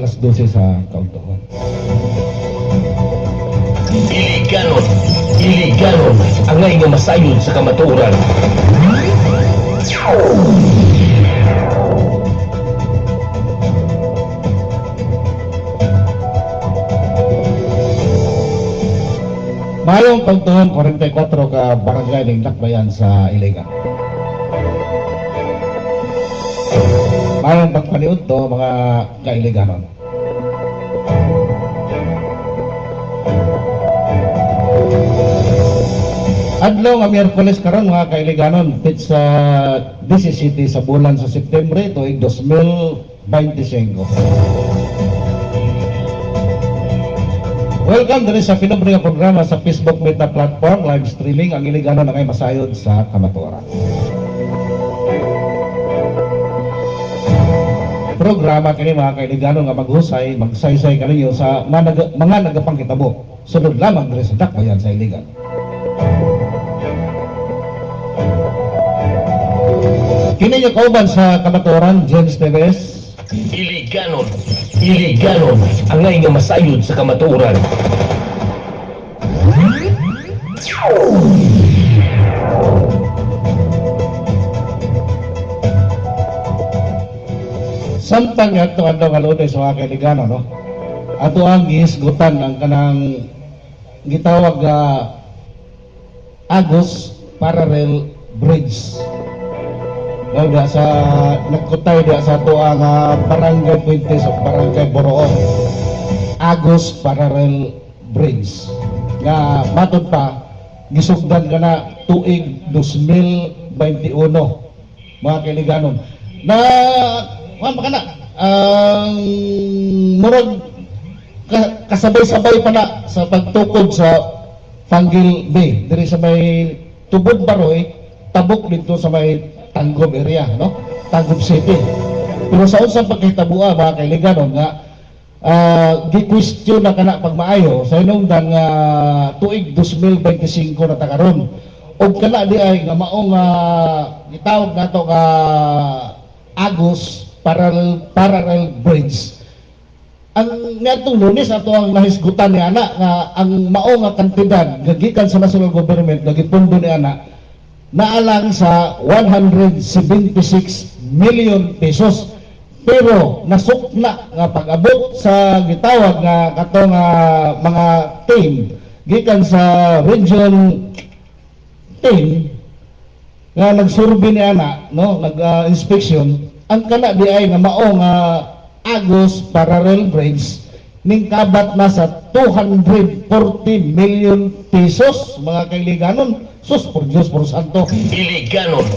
alas 12 sa kauntuhan. Iliganon, ang ngay nga masayod sa kamatuoran. Mayong kauntuhan 44 ka barangay ng Dakbayan sa Iligan. Mayong pagpaniud to mga kailiganon. Adlaw nga Miyerkules karon mga kailiganon, pit sa 17 sa bulan sa Setyembre tuig 2025. Welcome diri sa pinobre nga programa sa Facebook Meta Platform live streaming ang Iliganon na ngay masayod sa kamatuoran. Programa kini mga kailiganon nga maghusay, magsaysay kaninyo sa mga nagapanghitabo. Sunod lamang diri sa Dakbayan sa Iligan. Kini yung kauban sa kamatuoran, James Teves. Iliganon, ang ngay nga masayod sa kamatuoran. Samtang nga ito ang kalutoy sa mga kailiganon, no? Ato ang gihisgutan ang kanang gitawag Agos Parallel Bridge. Nga sa nagkutay dia sa ato ang Barangay Puentes o Barangay Boroong. Agos Parallel Bridge. Nga matod pa, gisugdan ka na tuig 2021 mga kailiganon. Na ka na murag kasabay-sabay pa na sa pagtukod sa Fangil Bay diri sa may Tubod Baroy, tabok dito sa may Tanggob area, no? Tanggob City. Pero sa unsang pagkahitabo mga kailiganon nga gi-question na kana pag maayo sa hinungdan nga tuig 2025 na ta karon. Og kana di ay nga maong gitawag nato ka Agos Parallel Bridge. Ang ngatong Lunes ato ang nahisgutan ni ana nga ang mao nga kantidad gagikan sa national government nagipundo ni ana naalang sa 176 million pesos. Pero nasukna nga pag-abot sa gitawag nga katong mga team gikan sa region team nga nagsurvey ni ana, no, nag-inspection ang kana di ay nga mao nga Agos Parallel Bridge ning kabat na sa 240 million pesos mga kailiganon. Sus por Dios por Santo. Iliganon,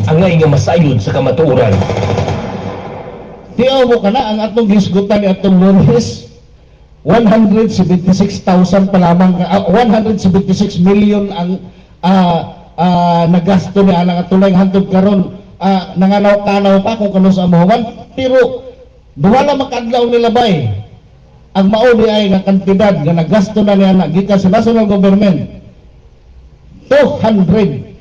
ang ngay nga masayod sa kamatuoran. Tiyaw mo ka na ang atong hisgutan ni atong Lunes 176,000 pa lamang 176 million ang nagasto ni alang atulay hantod karon nanganaw-kanaw pa kung kano sa amuhan. Pero duha lang makadlaw nila bay ang mauli ay nga kantidad nga nagasto na niya na gikan sa national government 240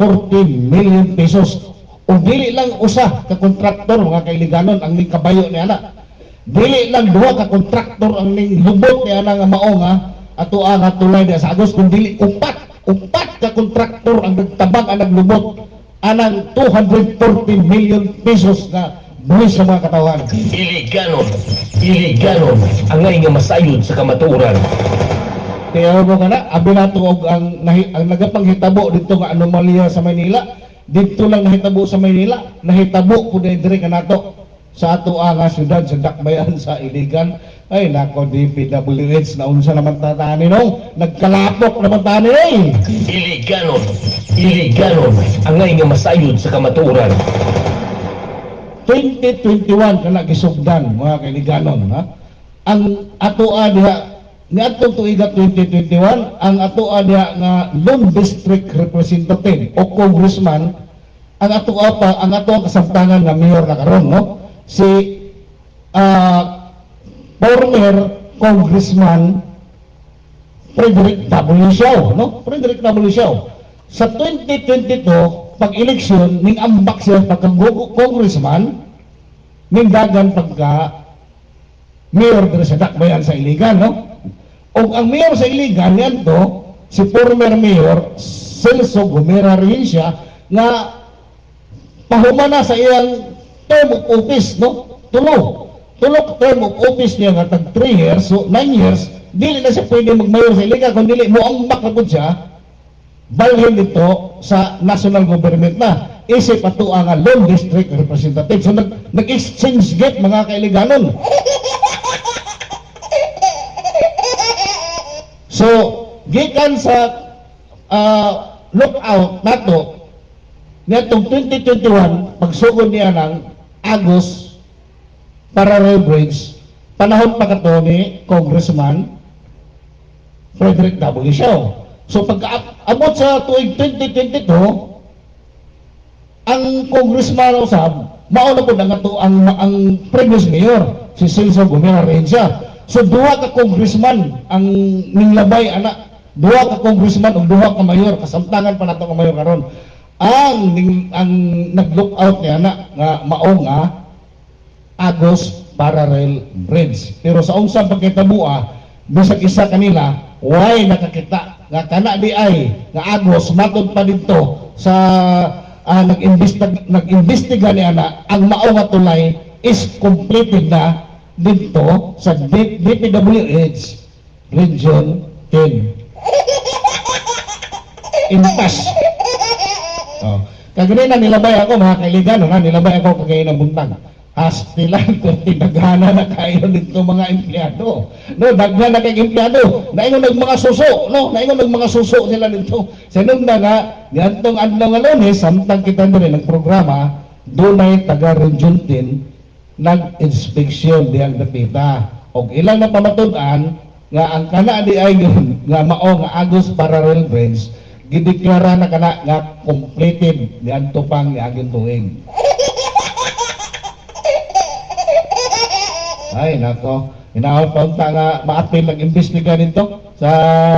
million pesos. O dili lang usa ka kontraktor mga kailiganon ang ning kabayo ni ana. Dili lang duha ka kontraktor ang ning lubot ni ana nga mao nga ato ang tulay sa Agos, kun dili upat ka kontraktor ang nagtabang ang naglubot anang 240 million pesos na buwis sa mga katawan. Iliganon, ang ngay nga masayod sa kamatuoran. Kaya mo ka na, abi nato og ang nagapanghitabo dito nga anomalya sa Maynila. Dito lang nahitabo sa Maynila, nahitabo po dire ka nato sa ato ang syudad sa Dakbayan sa Iligan. Ay nako, DPWH na unsa naman tatani no, nagkalapok naman tani eh. Iliganon, ang ngay nga masayod sa kamatuoran. 2021 kana gisugdan mga kailiganon, ha? Ang ato diha niadtong tuiga 2021 ang ato diha nga Lone District Representative o Congressman ang ato ang kasamtangan nga mayor na karon, no? Si former Congressman Frederick W. Siao, no? Frederick W. Siao. Sa 2022 pag-eleksyon ning ambak siya pagka congressman ning dagan pagka mayor diri sa Dakbayan sa Iligan, no? O ang mayor sa Iligan yan to, si former mayor Celso Gomera Rehencia nga pahuma na sa iyang term of office, no? Tulog term of office niya nga tag 3 years, so 9 years, dili na siya pwede mag-mayor sa Iligan, kung dili mo ang makabod siya, balhin dito sa national government na isip ato ang Lone District Representative. So nag-exchange gift mga kailiganon. So gikan sa lookout nato nitong 2021 pagsugod niya ng Agos Parallel Bridge, panahon pa kato ni Congressman Frederick W. Shaw. So pagka-abot sa tuig 2022, ang congressman usab, mauna po na ito ang previous mayor, si Celso Gomera Rehencia. So duha ka congressman ang ninglabay, anak. Duha ka congressman o duha ka mayor, kasamtangan pa nato ka mayor karon. Ang nag-look out niya anak, nga mao nga Agos Parallel Bridge. Pero sa unsang pagkitabua, bisag isa kanila, why nakakita nga kana di ay nga Agos matod pa dito sa nag-imbestiga ni ana ang mao nga tulay is completed na dito sa DPWH Region 10 Intas. Kagani na nilabay ako mga kailigano, na nilabay ako kagaya ng buntag. Hastilan kung tinagana na kayo dito mga empleyado. No, daghan na kay empleyado. Naingon ng mga suso, no? Naingon ng mga suso nila dito. Sinong na nga, ganitong adlaw nga Lunes, samtang kita rin ng programa, dunay taga Region 10 nag-inspeksyon diyang dapita. O ilang na pamatud-an, nga ang kana di ay yun, nga mao nga Agos Parallel Bridge, gideklara na kana nga completed diyan pang niaging tuig. Ay, nako. Inaawat pa unta nga maapil nag-imbestiga nito sa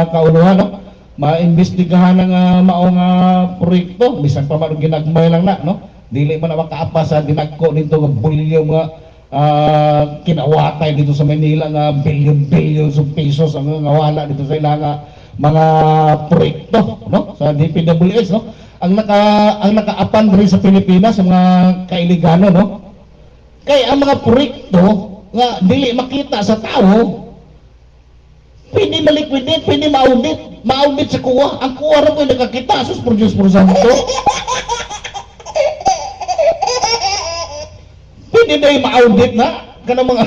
kauluhan, no? Ma-imbestigahan nga mao nga proyekto, bisan pa man ginagmay lang na, no? Dili man na makaapa sa dinagko nito nga bulyo nga kinawatay dito sa Manila nga billion of pesos ang nawala dito sa ilang mga proyekto, no? Sa DPWH, no? Ang nakaapan rin sa Pilipinas sa mga kailigano, no? Kay ang mga proyekto nga dili makita sa tao, pwede maliquidate, pwede ma-audit sa kuha. Ang kuha rin po yung nakakita, sus produce po sa ito. Pwede na yung ma-audit na, kanang mga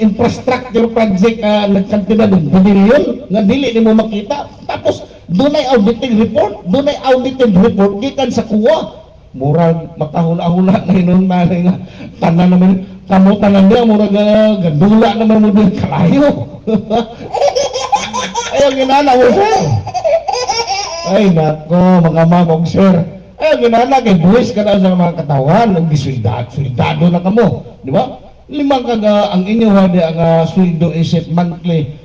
infrastructure project nagkantida ng billion, nga dili ni mo makita. Tapos, doon ay auditing report, gikan sa kuha. Murag makahula-hula na yun na nga tanan naman kamutan niya, murag gadula naman mo din kalayo. Ayaw ginana mo sir. Ay nako mga mamong sir, ayaw ginana kay buwis ka na sa mga katawan ng swildado na kamo, di ba? Limang kaga ang inyo hadi ang sweldo isip monthly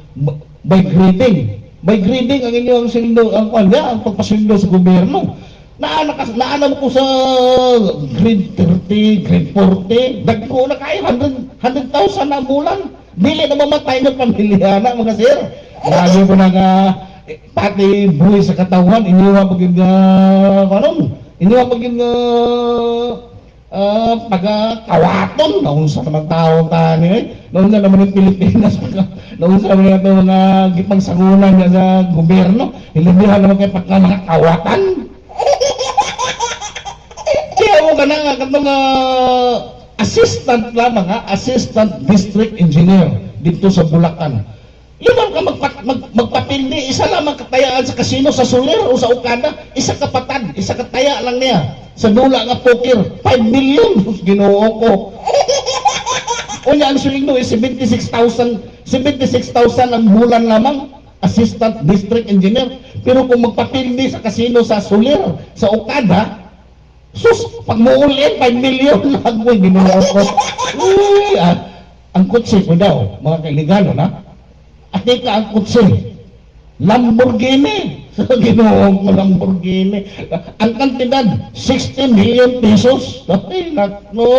by grading ang inyo ang sweldo ang kanya ang pagpasweldo sa gobyerno. Naana mo ko sa grade 30, grade 40, dagko na kayo, 100,000 na bulan. Dili na mamatay ng pamilya na mga sir. Lagi mo na nga, pati buhay sa katawan, inyuha maging pagkawaton, naunsa naman taong tani, naunsa naman yung Pilipinas, naunsa naman yung mga gipang sangunan sa gobyerno, ilabihan naman kayo pagka nakakawatan. Kaya mo ka na nga mga assistant district engineer dito sa Bulacan. Limang ka magpapildi, isa lamang katayaan sa kasino sa Soler o sa Okada, isa kapatad, isa kataya lang niya. Sa dula nga poker, 5 million, ginoo ko. Unya ang sweldo ay 76,000 ang bulan lamang, assistant district engineer. Pero kung magpapildi sa kasino sa Soler, sa Okada, sus, pag muulin, 5 million lang ko, ginoo ko. Uy, ang kutsi ko daw, mga kailigano na, at ika ang kutsi, Lamborghini. So, ginoo ko Lamborghini. Ang kantidad, 60 million pesos. Ay, nako.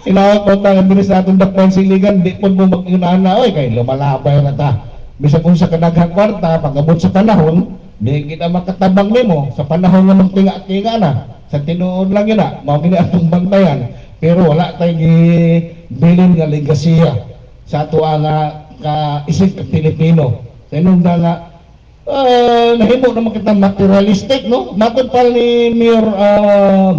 Inawag po ang administratong dakpan siligan, di po mo mag-inana, oy, kay lumalabay na ta. Bisa kung sa kadaghang kwarta, pag-abot sa panahon, di kita makatabang nimo sa panahon nga magtinga-tinga na. Sa tinuod lang yun na, mga atong bantayan. Pero wala tayong gibilin nga legasiya sa ato nga ka-isip ka Pilipino. Sa inong na nga, nahimo naman kita materialistic, no? Matod pa ni Mayor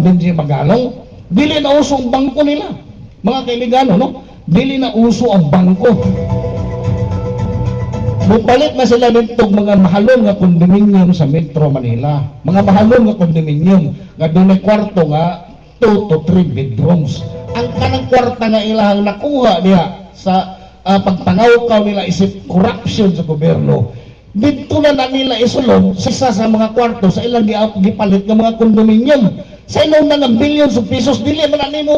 Benji Magalong, dili na uso ang bangko nila. Mga kailigano, no? Dili na uso ang bangko. Bupalit na sila nitong mga mahalon nga kondominium sa Metro Manila. Mga mahalon nga kondominium nga doon ay kwarto nga 2 to 3 bedrooms. Ang kanang kwarta nga ilang nakuha niya sa pagpangawkaw nila isip corruption sa gobyerno. Dito na nila isulod sa isa sa mga kwarto sa ilang gipalit ng mga kondominium. Sa ilaw na ng billions of pesos, dili man nimo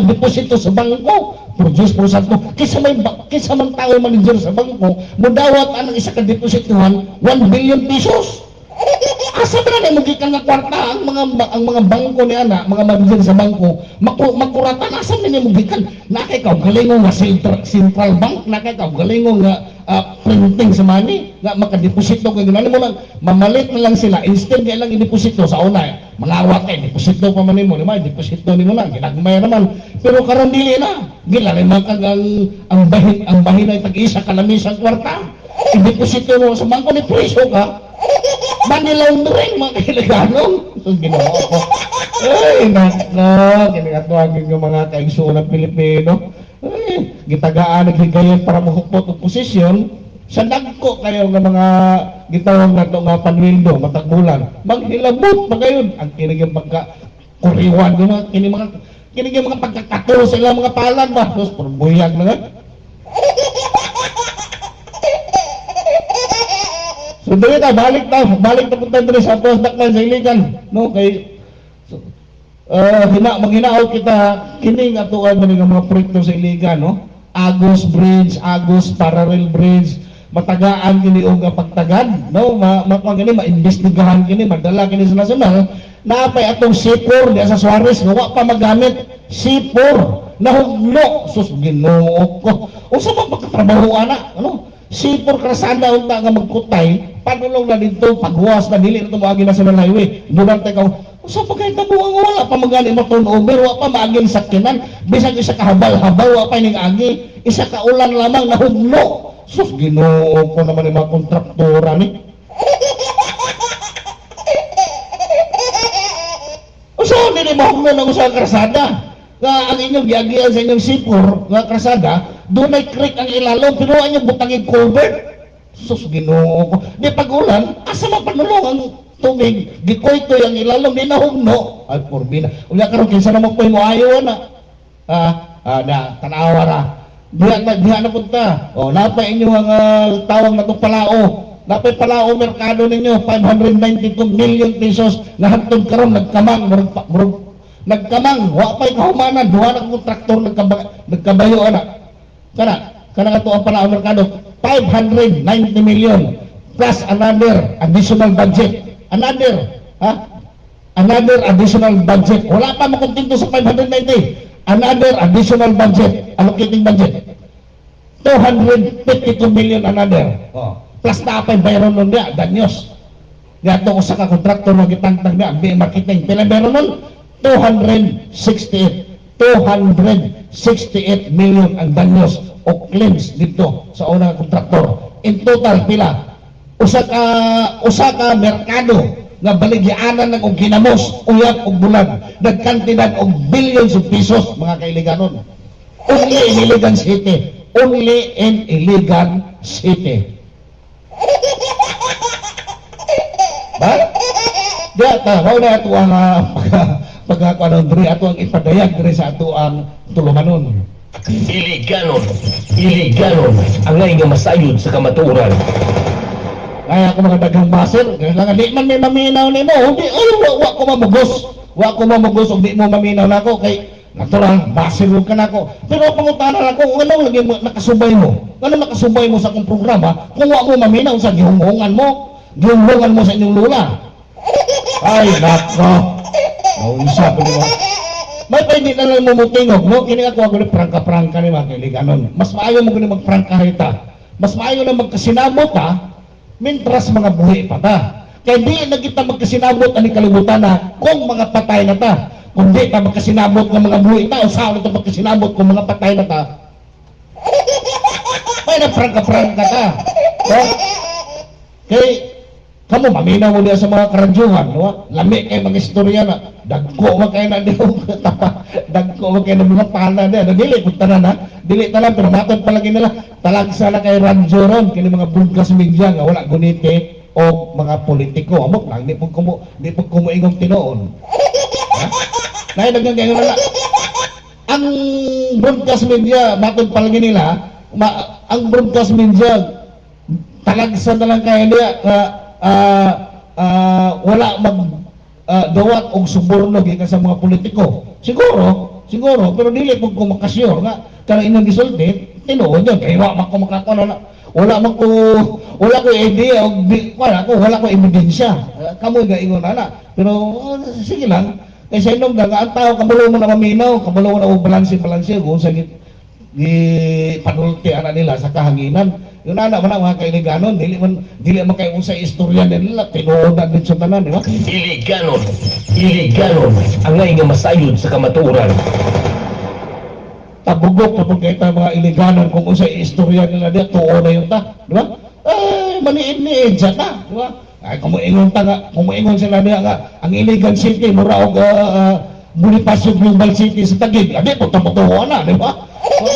deposito sa bangko. Produce po sa ito. Kisa man tao manager sa bangko, mudawat ang isa ka depositohan 1 billion pesos. Asa ba na magikan nga kwarta ang mga bangko ni ana, mga manager sa bangko, makuratan asa na magikan? Nakay ka galingon nga central bank, nakay ka galingon nga printing sa money, nga makadeposito kay ganun mo lang, mamalit na lang sila instead nga lang i-deposito sa una. Mangawa kay deposito pa man nimo, lima deposito nimo lang, ginagmay naman. Pero karon dili na. Gilari man kag ang bahin ay tag-isa ka lamisang kwarta. I-deposito mo sa bangko ni preso ka. Manilaw rin mga kailanganon. So, ginawa ko. Ay, nako. Kinakatuagin ng mga kaigsunan Pilipino. Ay, gitagaan, naghigayon para mahukpot ang posisyon. Sa nagko kayo ng mga gitawang na ito nga panwildo, matagbulan. Maghilabot pa gayon. Ang kiniging pagka-kuriwan, kiniging mga pagkakaturo sa ilang mga palan ba? Tapos, purbuyag na nga. So dito balik na punta dito sa atos dakman sa iligan, no? Kay maghinaot kita kining atuan man nga mga proyekto sa iligan, no? Agos Bridge, Agos Parallel Bridge, matagaan kini og pagtagad, no? Gani maimbestigahan kini, madala kini sa nasyonal. Napay atong C4 di sa Suarez, nga wa pa magamit. C4 nahugno, sus Ginoo ko. Unsa man pagkatrabaho ana, ano? C4 krasada unta nga magkutay, padulong na dito, paghuwas na dili na tumagi na sa highway. Durante ka, sa pagkaitabo ang wala pa magani mo turnover, wala pa maagin sakyanan, bisag isa ka habal-habal, wala pa ning agi, isa ka ulan lamang nahugno. Sus Ginoo ko naman yung mga kontraktora ni. So, hindi mahugno ng usang krasada. Nga ang inyong giagian sa inyong C4 nga krasada, doon ay creek ang ilalong, pero ang inyong butangin culvert. Sus Ginoo ko. Di pag-ulan, asa mapanulong ang tubig, gikoy-koy ang ilalong, di nahugno. Ay, porbina. Unya karon kinsa na mo mo ayaw na. Tanawa ra. Diha na punta. O, napay inyo ang tawag na itong palao. Napay palao merkado ninyo, 592 million pesos na hantod karon nagkamang, nagkamang, wa pa'y kahumanan, duha na kontraktor nagkabayo anak. Kana ato ang palao merkado, 590 million plus another additional budget. Another additional budget. Wala pa makontinto sa 590. Another additional budget, allocating budget. 252 million another. Plus na apay bayron nun niya, danyos. Nga ito usa ka kontraktor na gitangtang niya, marketing. Pila bayron nun? 268 million ang danyos o claims dito sa unang kontraktor. In total pila usa ka merkado nga baligyanan ng og ginamos, uyab og bulan, nagkantidad og billions of pesos mga kailiganon. Only in Iligan City. Only in Iligan City. Ba? Diya ta, wala na ito ang pagkakaroon diri ato ang ipadayag diri sa ato ang tulumanon. Iliganon, angay nga masayod sa kamatuoran. Kaya ako mga daghang baser, kailangan di man may maminaw nimo, hindi wa ko mamugos ug di mo maminaw nako kay natural baser ka nako. Pero pangutanan ako ano lagi nakasubay mo. Ano nakasubay mo sa akong programa kung wa mo maminaw sa gihunghongan mo sa inyong lula. Ay nako. Naunsa pa mo. may pwede na lang mumutingog, no? Kini ako ni prangka-prangka ni mga kaibiganon. Mas maayo mo gani magprangkahita. Mas maayo na magkasinabot ha, mintras mga buhi pa ta. Kaya di na kita magkasinabot ani kalibutan na kung mga patay na ta. Kung di ta magkasinabot ng mga buhi ta, o saan ito magkasinabot kung mga patay na ta. May na prangka-prangka ta. No? Kaya kamu maminaw mo diya sa mga karadyohan, no? Lami kay mga istorya na dagko man kay na diyo tapa, dagko man kay na mga pala diya. Dili pud tanan ha. Dili tanan pero matod palagi nila talagsa na kay radyo ron kini mga broadcast media nga wala gunite o mga politiko. Amok lang di pud kumo ingong tinuon. Ha? Nay naggangayon na ang broadcast media matod palagi nila ang broadcast media talagsa na lang kay niya wala mag dawat og suborno gikan sa mga politiko. Siguro, pero dili pud ko makasure nga kana inyong gisulti, tinuod yun kay wa man ko makakon na wala ko idea og wala ko ebidensya. Kamo gaingon ana. Pero sige lang, kay sa inyong nga ang tao kabalo mo na maminaw, kabalo mo na og balanse kung sa panulti ana nila sa kahanginan. Yun na mga kaibiganon, dili man kayo sa istorya nila, tinuodan din sa tanan, di ba? Iliganon, ang ngay nga masayod sa kamaturan. Tabugok kapag kayo mga iliganon kung sa istorya nila diya, tuo na yung ta, di ba? Maniid-niid siya ta, di ba? Ay, kumuingon sila diya nga, ang Iligan City, mura og Bonifacio Global City sa Taguig, adi, puto-puto na, di ba?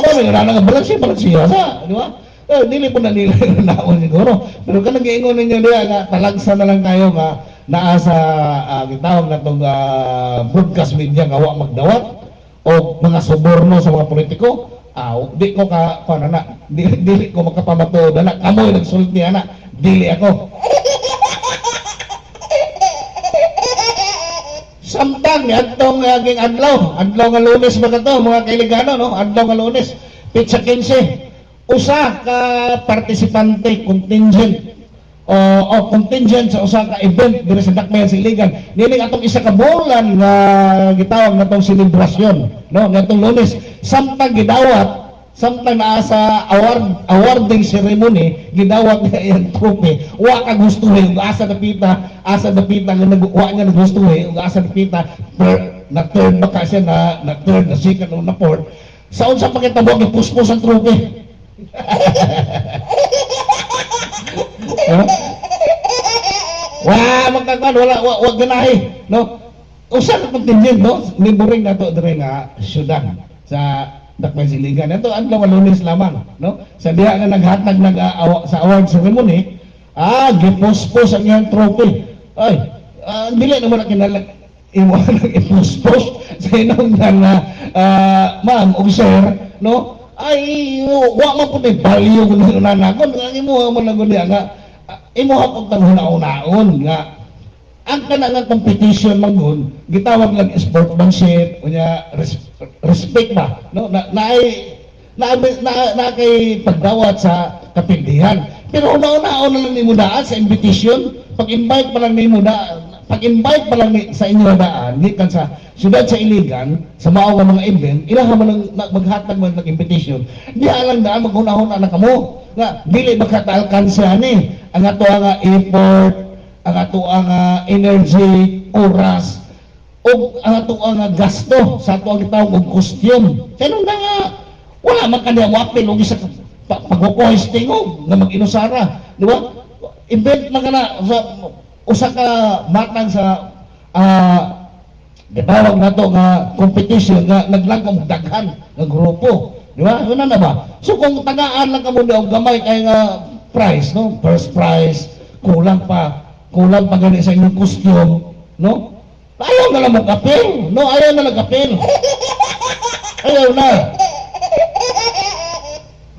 May nga balansiya sa, di ba? Dili po na nila naon siguro. Pero kanang giingon ninyo diya nga talagsa na lang kayo nga naa sa gitawag na itong broadcast media nga wa magdawat o mga suborno sa mga politiko. Di ko dili ko makapamato na kamoy nagsulti ana, dili ako. Samtang atong aging adlaw nga Lunes ba kato mga kailigano no? Adlaw nga Lunes, pizza 15. Usa ka partisipante contingent contingent sa usa ka event diri sa Dakbayan sa Iligan. Nini atong isa ka bulan nga gitawag natong selebrasyon, no? Ngatong Lunes samtang gidawat, samtang naa sa awarding ceremony, gidawat nga iyang trophy. Wa ka gustuhin ug asa dapita nga wa nga nagustuhin ug asa dapita na third baka siya na third na second o na fourth. Sa unsa pa kitabo gipuspos ang trophy? Wala ganahi, no? Usa ka contingent, no? Liburing nato dire nga syudad sa Dakbayan sa Iligan. Ito adlaw Lunes lamang, no? Sa diha nga naghatag sa award ceremony, gipospos ang iyang trophy. Ay, dili naman na kinalag imo nang ipospos sa inong ma'am og sir, no? Ay wa man pud value kuno nanakon nga imo man lang gud nga imo hapon tang hunaon nga ang kana nga competition man gud gitawag lang sportsmanship unya respect ba no na kay pagdawat sa kapildihan pero una-una na lang nimo daan sa invitation pag-invite pa lang nimo sa inyo daan gikan sa syudad sa Iligan sa mao nga mga event ilaha man maghatag man ng invitation di alang daan maghunahon na kamo nga dili magkatalkansya ni ang ato nga effort ang ato nga energy oras o ang ato nga gasto sa ato ang gitawag og costume kaya na nga wala man kaniya wapil og isa pag-hosting nga mag-inusara di ba event man kana sa usa ka matang sa gitawag nato nga competition nga naglangkong daghan nga grupo di ba una na ba so kung tagaan lang kamo og gamay kay nga prize no first prize kulang pa gani sa inyong costume no ayaw na lang mag-apil no ayaw na mag-apil ayaw na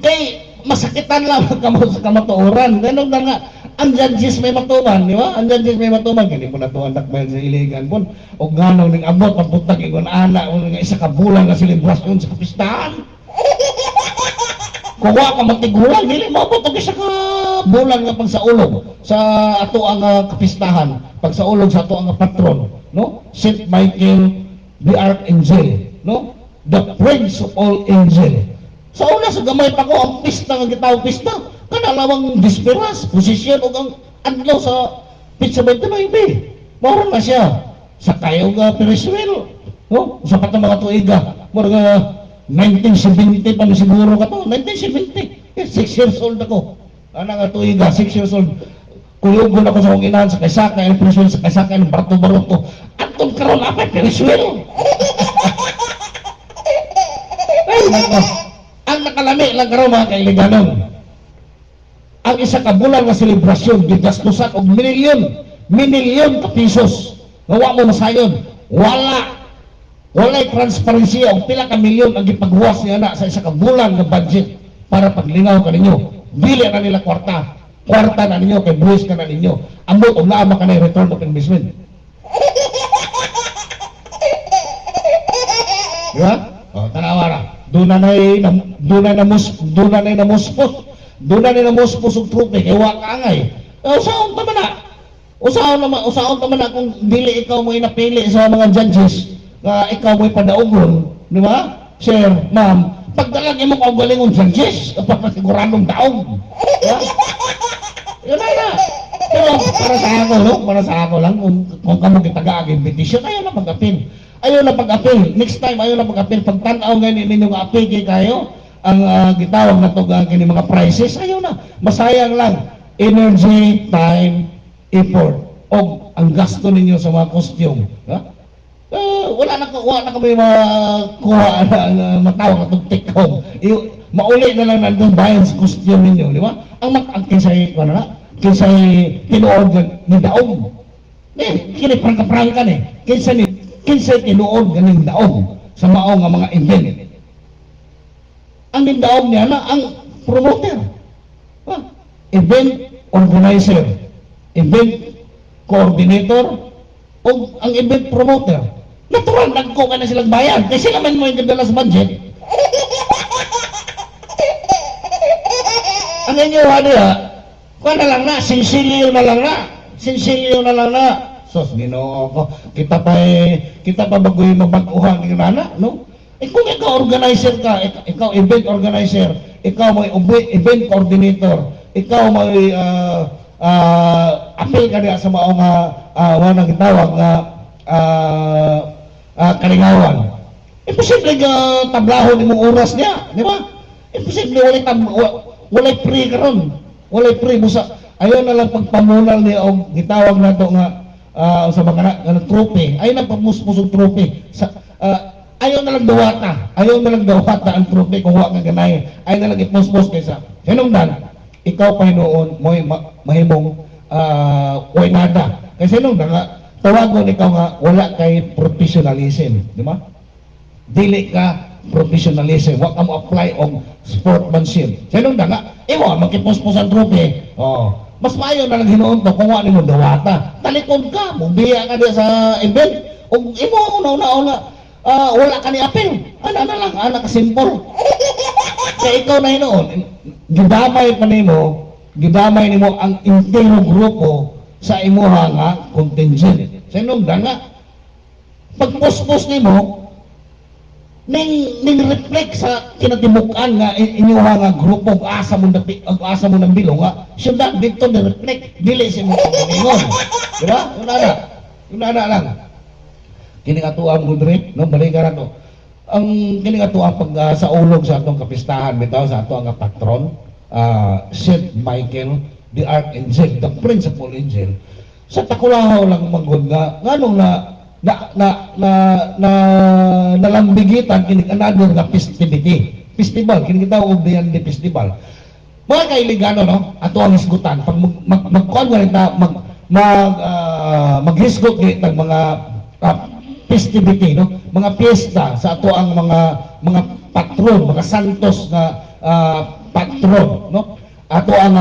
kay masakitan lang kamo sa kamatuoran ganun na nga ang judges may matuman, di ba? Ang judges may matuman, hindi po natuan Dakbayan sa Iligan po. O ganaw ng abot, pagpuntag ikon ana, o nga isa ka bulan na selebrasyon sa kapistahan. Kung wa ka matigulan, hindi mo po isa ka bulan nga pag sa ulog, sa ato ang kapistahan, pag sa ulog sa ato ang patron, no? St. Michael the Archangel. no? The Prince of all angel. Sa una sa gamay pa ko ang pista nga gitawag pista, kanalawang disperas, posisyon o ang adlaw sa pizza 29. Moro na siya. Sa kayo nga Periswell, no? Sa patang mga tuiga, moro nga 1970 pa na siguro ka to, 1970. 6 years old ako. Ana nga tuiga, 6 years old. Kuyugon ako sa kong inahan sa kaysaka, yung Periswell sa kaysaka, yung Barto-Baroto. Atong karon apay Periswell. Ay, nako. Ang nakalami lang karon mga kailiganon. Ang isa ka bulan nga selebrasyon, gigastusan og milyon ka pisos. Nawa mo masayon. Walay transparency og pila ka milyon ang gipaghuwas niya na sa isa ka bulan nga budget para paglingaw ka ninyo. Dili na nila kwarta na ninyo, kay buwis ka na ninyo. Ambot og naama ka na yung return of investment. Diba? O, tanawa na. Doon na namuspos og trupe kay wa ka angay. Usaon ta man na kung dili ikaw mo inapili sa mga judges nga ikaw mo padaogon, di ba? Sir, ma'am, pagdalag mo kung galingon judges, pagpasiguradong daog. Yeah? Yun na. Pero para sa ako lang, kung kamo kitagaagin petition, ayaw na pag-apil. Next time, ayaw na pag-apil. Pag tanaw ngayon ninyo nga apil kayo, ang gitawag na ito kini mga prices, ayaw na. Masayang lang. Energy, time, effort, o ang gasto ninyo sa mga costume. Wala na kami makuha na matawag na take home. Mauli na lang nandun bayan sa costume ninyo, di ba? Ang kinsay tinuod ni daong. Kini prangka-prangka ni. Kinsay tinuod ganing daong sa maong nga mga event. Ang daong niya na ang promoter. Event organizer, event coordinator, o ang event promoter. Natural, nagko ka na silang bayan. Kasi sila man mo yung ganda sa budget. Ang inyo, kuha na lang na, sinsilyo na lang na. Sos, Ginoo ko, kita pa bagoy mabag-uhan ng nana, no? Kung ikaw organizer ka, ikaw event organizer, ikaw may event coordinator, ikaw may appeal ka niya sa maong wanang gitawag nga kalingawan. Imposible nga tablahon imong oras niya, di ba? Imposible walay free karon. Walay free musa. Ayaw na lang pagpamunal niya og gitawag nato nga sa mga trophy. Ayaw na pamuspusog trophy. Ayaw na lang dawata ang trophy kung wa ka ganay. Ayaw na lang ipuspos kaysa. Hinungdan, ikaw pa noon mo mahimong way nada. Kasi nung nga tawagon ikaw nga wala kay professionalism, di ba? Dili ka professionalism, wa ka mo apply og sportsmanship. Sa nung nga, imo magkipuspos ang trophy. Mas maayo na lang hinuon to kung wa nimo dawata. Talikod ka, mubiya ka diya sa event. Og imo una wala ka ni apel. Ana na lang, ana ka simple. Kaya ikaw na hinuon, gidamay nimo ang entire grupo sa imuha nga contingent. Sa nung nga, pag-post nimo, ning reflect sa kinatimukan nga inyuha nga grupo ag asa mo ng bilong nga syudad dito na reflect dili si mo kaningon, di ba? Yun na lang kini atuang gudre no balikan nato ang kini atuang pag sa ulog sa atong kapistahan bitaw sa ato nga patron Saint Michael the Archangel, the Principal Angel. Sa takulahaw lang magod nga nganong nalambigitan kini another nga festival kini kita og diyan di festival. Mga kailigano no ato ang hisgutan pag magkuan nga maghisgot kita mga festivity no mga piyesta sa ato ang mga patron, mga santos nga patron no ato ang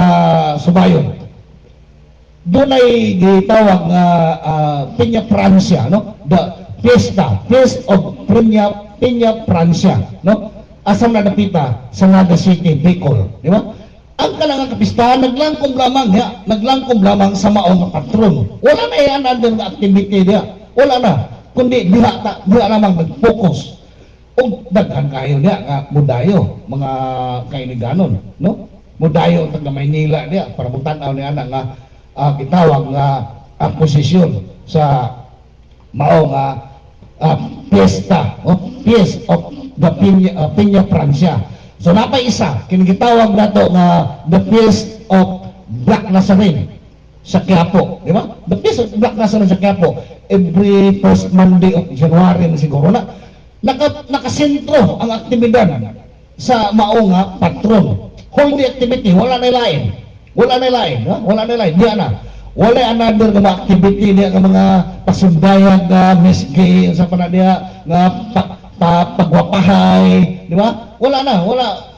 subayon. Doon ay gitawag nga Peña Francia, no? The Feast of Peña Francia, no? Asam na napita sa Naga City, Bicol, di ba? Ang kalangang kapistahan naglangkom lamang sa maong patron. Wala na yan under activity dia. Wala na, kundi diha lamang nag-focus. ug daghan kayo niya nga mudayo mga kailiganon, no? Mudayo taga Maynila niya para mutan-aw niya nga gitawag nga posisyon sa mao nga fiesta o Feast of the Peña Francia. So napay isa kini gitawag nato nga the Feast of Black Nazarene sa Quiapo, di ba? The Feast of Black Nazarene sa Quiapo every first Monday of January na siguro na nakasentro ang aktibidad sa mao nga patron. Holy activity, wala na lain. Wala na lain, ha? Wala na lain. Diya na. Wala another nga activity niya nga mga pasundayag nga misgay sa pana niya nga pagwapahay, di ba? Wala na, wala.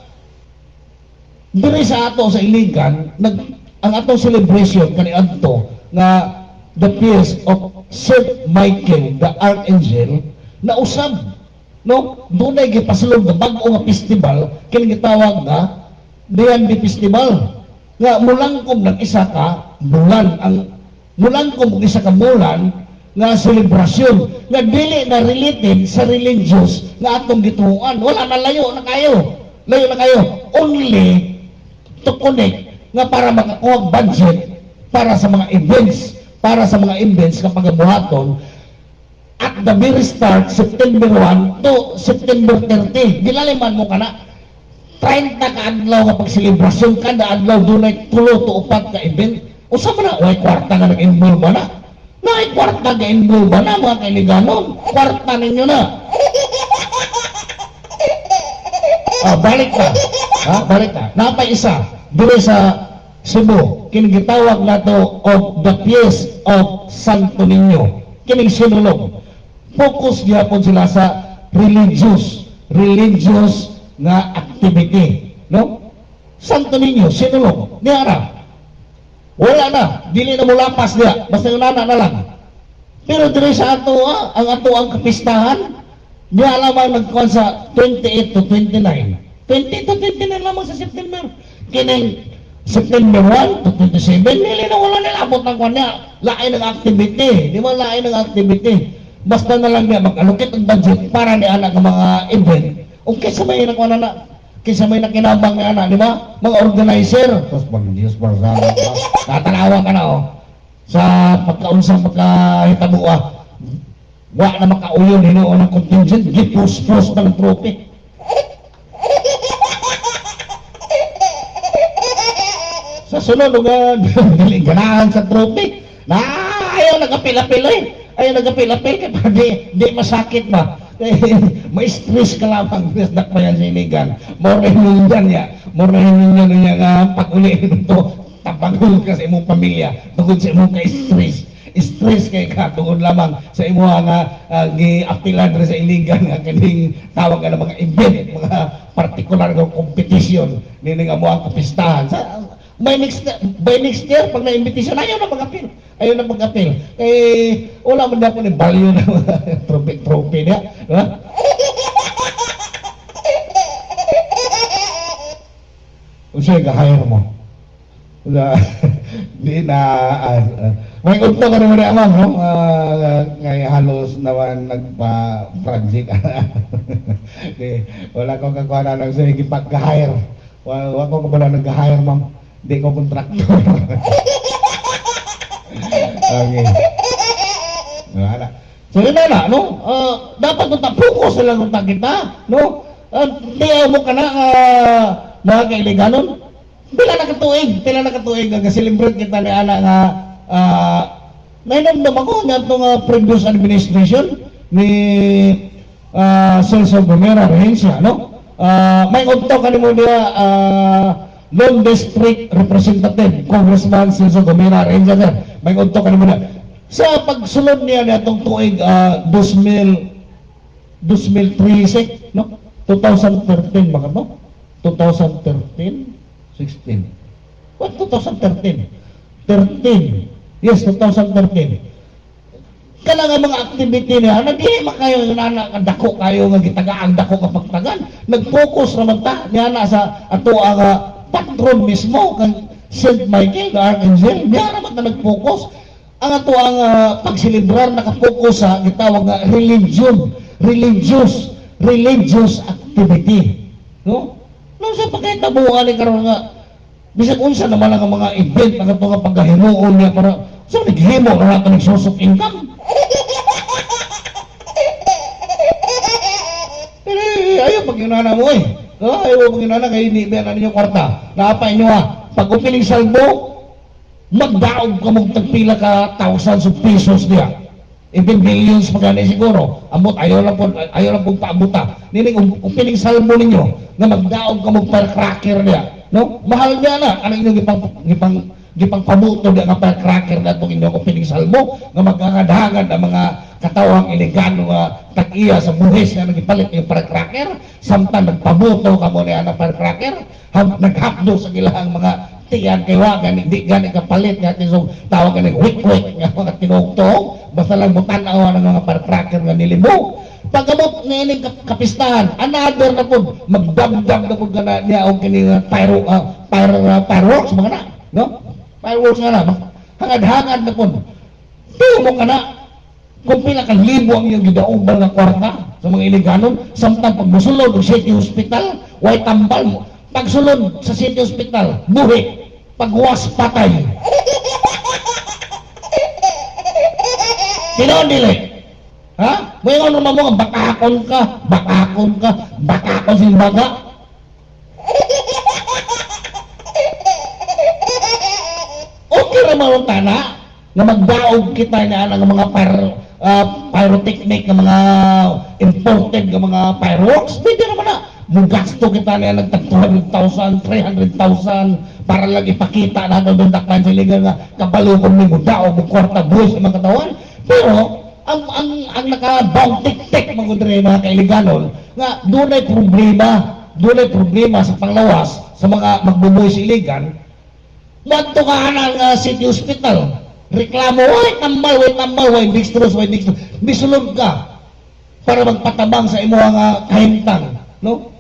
Diri sa ato sa Iligan, ang atong celebration kaniadto nga the Feast of Saint Michael the Archangel na usab, no? Dunay gipasulong nga bag-o nga festival kini gitawag nga Diyan Festival nga mulangkob ng isa ka bulan ang mulangkob ng isa ka bulan nga selebrasyon nga dili na related sa religious nga atong gituon. Wala na layo na kayo only to connect nga para makakuha budget para sa mga events kapag buhaton at the very start September 1 to September 30. Gilaliman mo kana 30 ka adlaw nga pagselebrasyon kada adlaw dunay 3 to 4 ka event. Usa man na way kwarta nga nag-involve ba na? Nay kwarta ga involve ba na mga kailiganon? Kwarta ninyo na. Balik ka. Balik ka. Napay isa dire sa Cebu kini gitawag nato of the Feast of Santo Niño. Kining sinulog. Focus gyapon sila sa religious nga activity, no? Santo Niño, sinulog, niya na. Wala na, dili na mo lapas niya, basta yung nana na lang. Pero diri sa ato, ang ato ang kapistahan, niya lamang nagkuhan sa 28 to 29. 20 to 29 lamang sa September. Kining September 1 to 27, nili na wala nila abot ng kuhan niya. Lain ng activity, di ba lain ng activity? Basta na lang niya mag-allocate ang budget para ni anak ng mga event. Okay, sa may nakuha na, kaysa may nakinabang ni anak, di ba? Mga organizer. Tapos pag-Diyos para sa natanawa ka na, sa pagkaunsang pagkahitabuha, wa na makauyon, hinoon ng contingent, gipus-pus ng trophy. Sa sunod, dali ganahan sa trophy. Ayaw nagapil-apil Ayaw nagapil-apil kaya pa di masakit ba? May stress ka lamang nak pa yan sa Iligan. Morahin ninyo niya nga pag-uli ito tapagod ka sa imong pamilya tungkol sa imong ka-stress kay ka tungkol lamang sa imong nga gi-apilan sa Iligan nga kining tawag ka ng mga event, mga particular nga competition nini nga mo ang kapistahan by next year pag na-imbitasyon ayaw na mag-apil wala man na po ni value na trophy niya, ha? Unsay ga-hire mo? Di na may unto ka naman amang, no? Ngay halos naman nagpa-project. Wala ko kakuha na lang sa pagka-hire. Wala ko pala nag-hire, ma'am. Di ko kontraktor. Okay. Wala. So yun na, no? Dapat nung focus na lang nung kita, no? Di mo ka na, mga kailiganon. Pila na katuig, nag-celebrate kita ni Ana nga, nainamdam ako nga itong previous administration ni Celso Gomera Rehencia, no? May unto ka ni mo niya, Lone District Representative, Congressman Celso Gomera Rehencia, may unto ka ni mo niya. Sa pagsulod niya na itong tuig 2013, no? 2013 baka no? 2013? 16? What? 2013? 13. Yes, 2013. Kala nga mga activity niya, nagdili makayo na dako kayo nga gitagaan dako kapag tagan. Nag-focus naman ta niya na sa ato ang patron mismo kang Saint Michael the Archangel. Niya naman na nag-focus. Ang ato ang pagsilibrar nakafocus sa gitawag nga religious religious activity. No? No sa pagkitabuhan ni karon nga bisag unsa naman ang mga event nga ito nga pagkahimuon niya para so naghimo na natin nagsusok income. Ayaw pag-inana mo eh. Ayaw pag-inana kayo hindi na ninyo kwarta. Naapa inyo ha. Pag upiling salbo, magdaog ka mong tagpila ka thousands of pesos niya. Even millions magana siguro. Amot, ayaw lang po paabuta. Nining upiling salbo ninyo na magdaog ka mong firecracker niya. No? Mahal niya na. Anong inyong gipang pabuto niya nga firecracker na itong inyong upiling salbo nga magkakadahangan ang mga katawang iligano nga tag-iya sa buhis na nagipalit yung firecracker samtang nagpabuto ka mo niya ng firecracker naghapdo sa ilahang mga tiyan kay wagan hindi gani kapalit nga so tawag ka ng wik-wik nga mga tinugtog basta lang mutanaw ng mga firecracker nga nilimo pagabot ngayon kapistahan another na po magdamdam na po ka na niya o kining fireworks mga na no? Fireworks nga na hangad-hangad na po tuyo mo ka na kung pila kang libo ang iyong gidauban ng kwarta sa mga iliganon samtang pag musulod ng city hospital way tambal mo pagsulod sa city hospital buhi pagwas patay tinoon dili ha? May ano naman mo bakakon simbaga okay naman ang tana na magdaog kita na ng mga pyrotechnic ng mga imported ng mga fireworks pwede naman na mugasto kita na ng 200,000, 300,000 para lang ipakita na doon dakpan sa iligan nga kabalukon ni mudaog ng kwarta buhis ng mga katawan pero ang nakabaw tik-tik mga kailiganon nga doon ay problema sa panglawas sa mga magbubuhay sa iligan wadto ka ng city hospital reklamo, way tambal, way dextrose, bisulod ka para magpatabang sa imo nga kahimtang, no?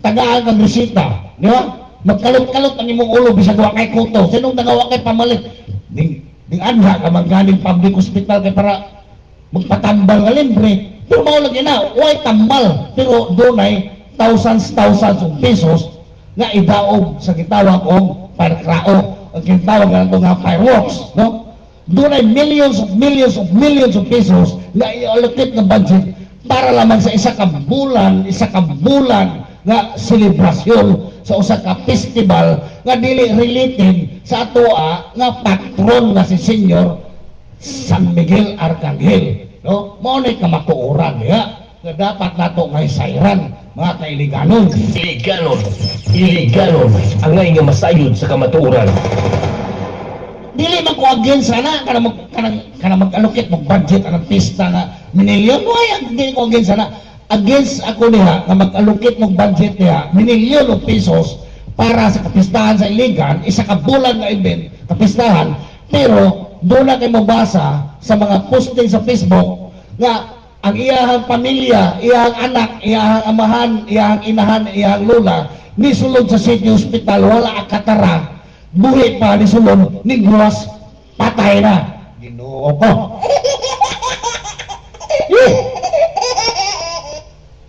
Tagaan kang resita, di ba? Magkalot-kalot ang imong ulo bisag wa kay kuto. Sinong nagawa kay pamalit? Ding anha ka magaling public hospital kay para magpatambal nga libre. Pero mao lagi na, way tambal, pero dunay thousands of pesos nga idaog sa gitawag og parkrao. Ang kinatawag na ito nga fireworks, no? Doon ay millions of pesos na i-allocate na budget para lamang sa isa ka bulan nga selebrasyon sa usa ka festival nga dili related sa atoa nga patron nga si Senyor San Miguel Arcangel, no? Mao nay kamatuoran niya nga dapat nato nga isayran mga kailiganon. Iliganon ang ngay nga masayod sa kamatuoran. Dili man ko against sana kana mag-allocate mo budget ang pista nga minilyon why dili ko against sana against ako niya nga mag-allocate mo budget niya minilyon of pesos para sa kapistahan sa iligan isa ka bulan nga event kapistahan pero doon na kayo mabasa sa mga posting sa Facebook nga ang iyahang pamilya, iyahang anak, iyahang amahan, iyahang inahan, iyahang lola, nisulod sa city hospital, wala akatara, buhi pa nisulod, nigwas, patay na. Ginoo ko.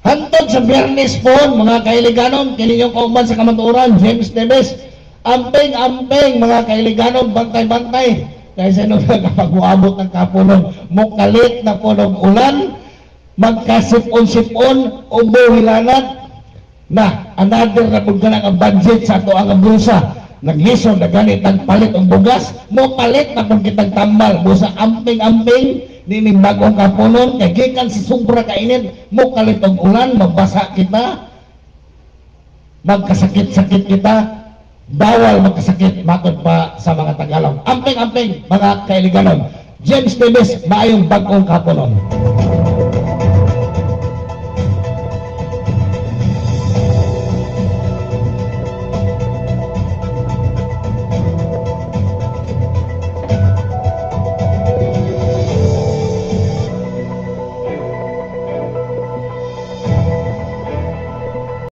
Hantod sa Biyernes po, mga kailiganon, kininyong kauban sa kamatuoran, James Neves, ampeng, mga kailiganon, bantay-bantay. Kaysa nung nakapag-uabot ng kapunon, mukalit na po ng ulan, magkasipon-sipon, ubuhilanat, na another na po ka ang budget sa ito ang brusa. Naglison na ganit ang palit ang bugas, mo palit na po kitang tambal, busa amping-amping, nining bagong kapunon, kay gikan si sobra kainit, mo kalit ang ulan, magbasa kita, magkasakit-sakit kita, bawal magkasakit matod pa sa mga Tagalog. Amping-amping mga kailiganon. James Neves, maayong bagong kapunon.